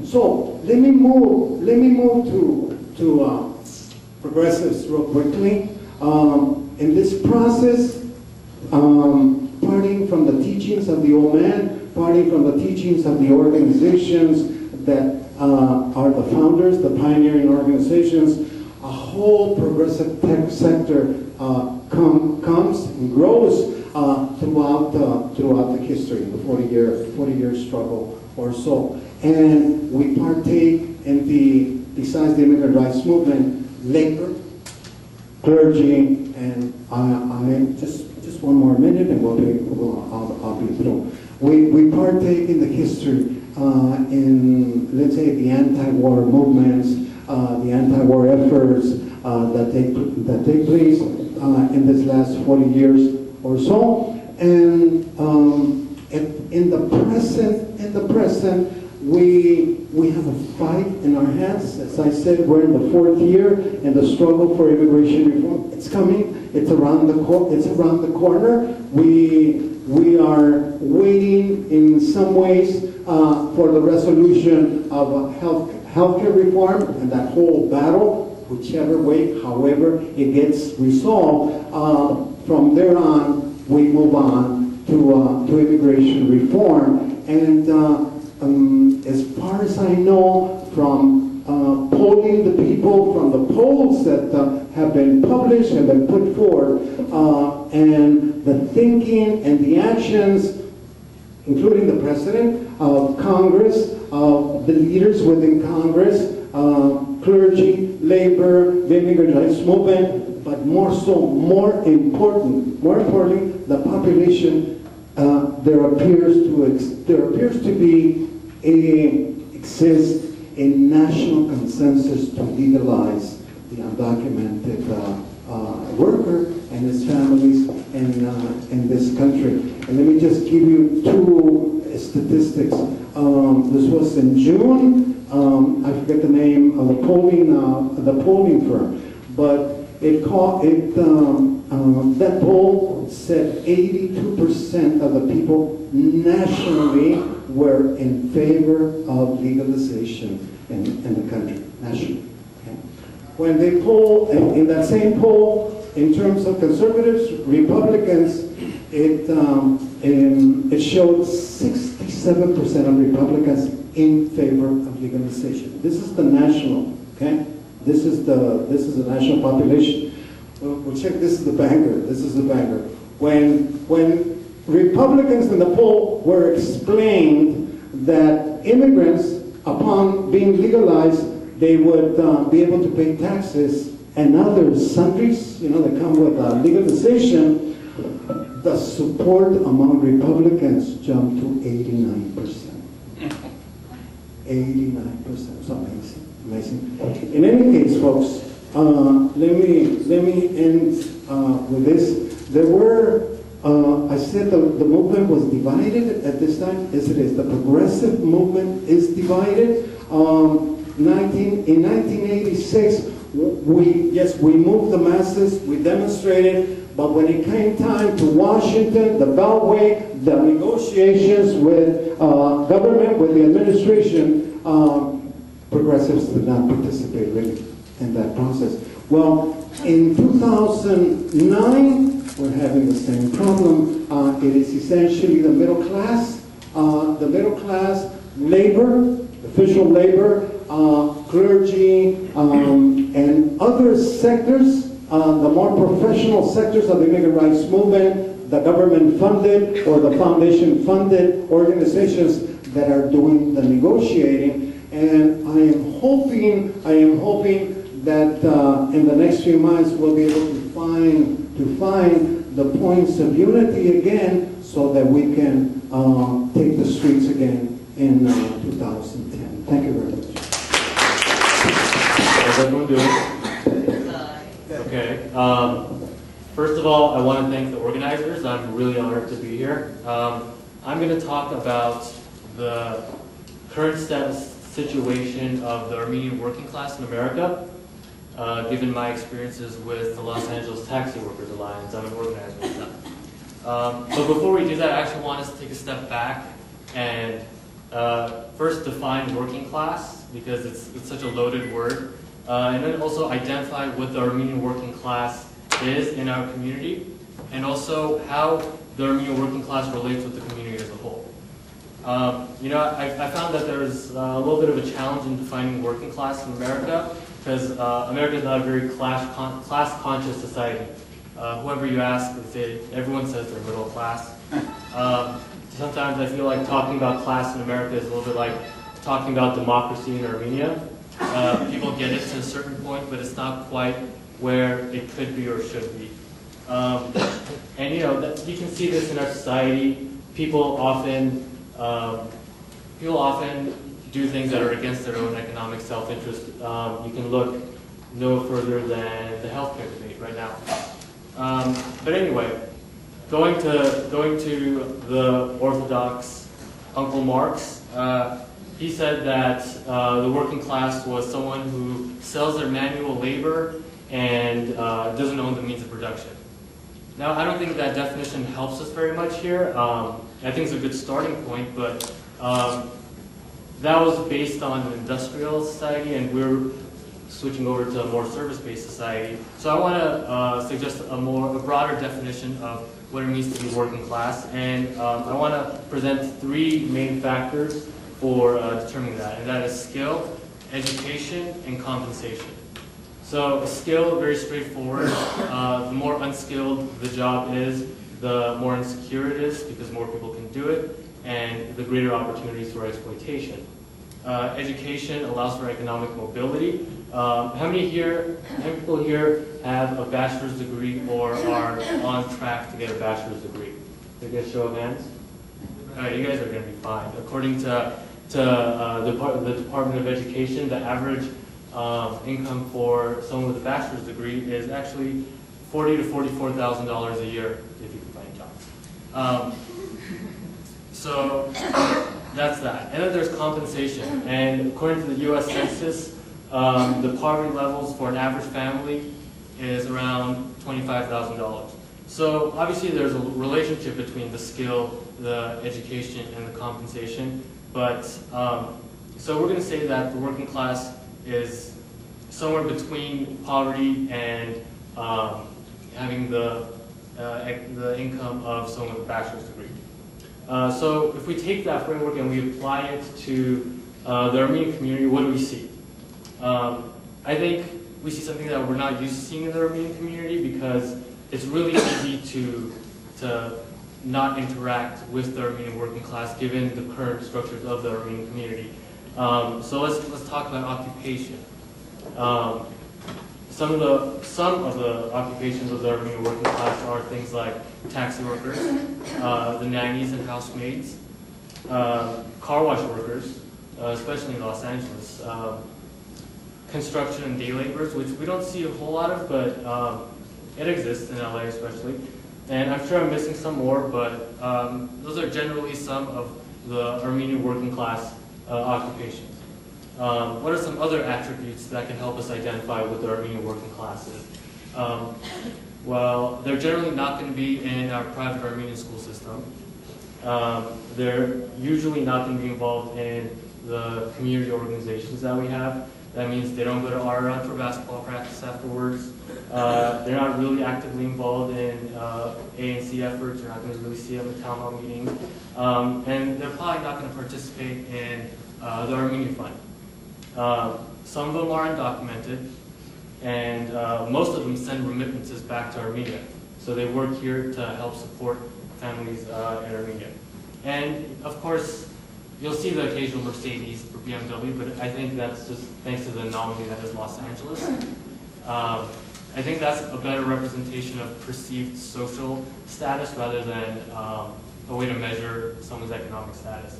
So let me move to progressives real quickly. In this process, parting from the teachings of the old man, parting from the teachings of the organizations that are the founders, the pioneering organizations, a whole progressive tech sector comes and grows throughout the history, the 40-year struggle or so. And we partake in besides the immigrant rights movement, labor, clergy, and I just one more minute and I'll be through. We partake in the history in, let's say, the anti-war movements, the anti-war efforts that take place in this last 40 years or so, and in the present, we have a fight in our hands. As I said, we're in the 4th year, and the struggle for immigration reform, it's coming. It's around the corner. We are waiting in some ways for the resolution of healthcare reform and that whole battle, whichever way, however it gets resolved. From there on, we move on to immigration reform. And as far as I know, from polling the people, from the polls that have been published and been put forward, and the thinking and the actions, including the president of Congress, the leaders within Congress, clergy, labor, the immigrant rights movement, but more importantly, the population. There appears to exist a national consensus to legalize the undocumented worker and his families in this country. And let me just give you 2 statistics. This was in June. I forget the name of the polling firm, but that poll said 82% of the people nationally were in favor of legalization in the country, nationally. Okay? When they poll, in that same poll, in terms of conservatives, Republicans, it showed 67% of Republicans in favor of legalization. This is the national, okay? This is the national population. We'll check. This is the banker. This is the banker. When Republicans in the poll were explained that immigrants, upon being legalized, they would be able to pay taxes and other sundries, that come with legalization, the support among Republicans jumped to 89%. 89%. It's amazing. Amazing. In any case, folks, let me end with this. There were, I said the movement was divided at this time. Yes, it is. The progressive movement is divided. In 1986, we moved the masses, we demonstrated, but when it came time to Washington, the Beltway, the negotiations with government, with the administration, progressives did not participate really in that process. Well, in 2009, we're having the same problem. It is essentially the middle class, labor, official labor, clergy, and other sectors, the more professional sectors of the immigrant rights movement, the government-funded or the foundation-funded organizations that are doing the negotiating. And I am hoping that in the next few months we'll be able to find the points of unity again, so that we can take the streets again in 2010. Thank you very much. How's everyone doing? Okay. First of all, I want to thank the organizers. I'm really honored to be here. I'm going to talk about the current situation of the Armenian working class in America, given my experiences with the Los Angeles Taxi Workers Alliance. I'm an organizer with them. But before we do that, I actually want us to take a step back and First, define working class, because it's such a loaded word. And then also identify what the Armenian working class is in our community, and also how the Armenian working class relates with the community as a whole. You know, I found that there's a little bit of a challenge in defining working class in America, because America is not a very class-conscious society. Whoever you ask, everyone says they're middle class. Sometimes I feel like talking about class in America is a little bit like talking about democracy in Armenia. People get it to a certain point, but it's not quite where it could be or should be. And you know, you can see this in our society. People often do things that are against their own economic self-interest. You can look no further than the healthcare debate right now. But anyway, going to the Orthodox Uncle Marx, he said that the working class was someone who sells their manual labor and doesn't own the means of production. Now, I don't think that definition helps us very much here. I think it's a good starting point, but that was based on an industrial society, and we're switching over to a more service-based society. So I want to suggest a broader definition of what it means to be working class, and I want to present three main factors for determining that, and that is skill, education, and compensation. So skill, very straightforward. The more unskilled the job is, the more insecure it is, because more people can do it, and the greater opportunities for exploitation. Education allows for economic mobility. How many people here have a bachelor's degree or are on track to get a bachelor's degree? Can I get a show of hands? All right, you guys are going to be fine. According to the Department of Education, the average income for someone with a bachelor's degree is actually $40,000 to $44,000 a year if you can find jobs. So that's that. And then there's compensation. And according to the U.S. Census, the poverty levels for an average family is around $25,000. So obviously there's a relationship between the skill, the education, and the compensation. But so we're going to say that the working class is somewhere between poverty and having the income of someone with a bachelor's degree. So if we take that framework and we apply it to the Armenian community, what do we see? I think we see something that we're not used to seeing in the Armenian community, because it's really easy to not interact with the Armenian working class given the current structures of the Armenian community. So let's talk about occupation. Some of the occupations of the Armenian working class are things like taxi workers, the nannies and housemaids, car wash workers, especially in Los Angeles, construction and day laborers, which we don't see a whole lot of, but it exists in LA especially. And I'm sure I'm missing some more, but those are generally some of the Armenian working class occupations. What are some other attributes that can help us identify what the Armenian working class is? Well, they're generally not going to be in our private Armenian school system. They're usually not going to be involved in the community organizations that we have. That means they don't go to Ara for basketball practice afterwards. They're not really actively involved in ANC efforts. You're not going to really see them at town hall meetings. And they're probably not going to participate in the Armenian Fund. Some of them are undocumented, and most of them send remittances back to Armenia. So they work here to help support families in Armenia. And of course, you'll see the occasional Mercedes or BMW, but I think that's just thanks to the anomaly that is Los Angeles. I think that's a better representation of perceived social status rather than a way to measure someone's economic status.